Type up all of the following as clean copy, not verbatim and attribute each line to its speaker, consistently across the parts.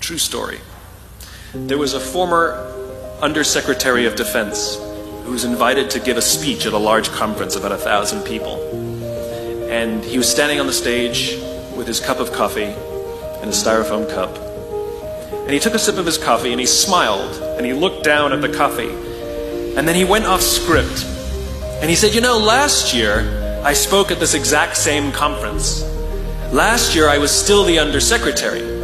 Speaker 1: True story. There was a former Undersecretary of Defense who was invited to give a speech at a large conference, about 1,000 people. And he was standing on the stage with his cup of coffee in a styrofoam cup. And he took a sip of his coffee and he smiled and he looked down at the coffee. And then he went off script. And he said, you know, last year I spoke at this exact same conference. Last year I was still the Undersecretary.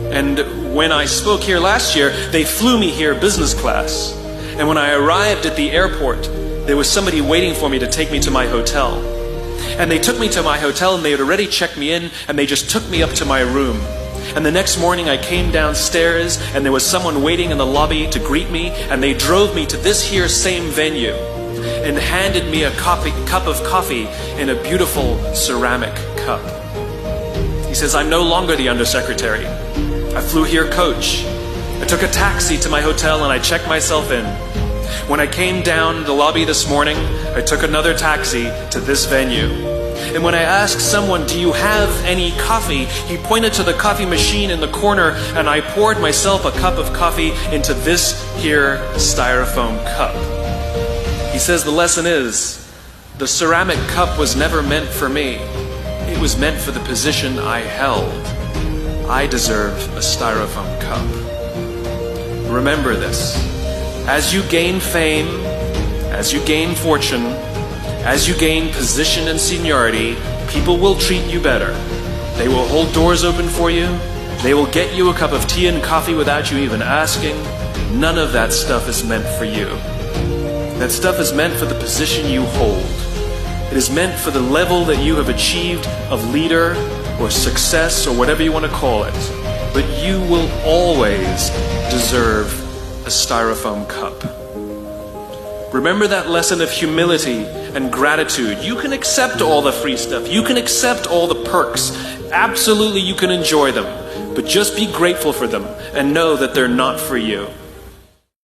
Speaker 1: And when I spoke here last year, they flew me here business class. And when I arrived at the airport, there was somebody waiting for me to take me to my hotel. And they took me to my hotel and they had already checked me in and they just took me up to my room. And the next morning I came downstairs and there was someone waiting in the lobby to greet me, and they drove me to this here same venue and handed me a cup of coffee in a beautiful ceramic cup. He says, I'm no longer the Undersecretary. I flew here coach. I took a taxi to my hotel and I checked myself in. When I came down the lobby this morning, I took another taxi to this venue. And when I asked someone, do you have any coffee? He pointed to the coffee machine in the corner and I poured myself a cup of coffee into this here styrofoam cup. He says the lesson is, the ceramic cup was never meant for me. It was meant for the position I held. I deserve a styrofoam cup. Remember this. As you gain fame, as you gain fortune, as you gain position and seniority, people will treat you better. They will hold doors open for you. They will get you a cup of tea and coffee without you even asking. None of that stuff is meant for you. That stuff is meant for the position you hold. It is meant for the level that you have achieved of leader or success or whatever you want to call it. But you will always deserve a styrofoam cup. Remember that lesson of humility and gratitude. You can accept all the free stuff. You can accept all the perks. Absolutely, you can enjoy them. But just be grateful for them and know that they're not for you.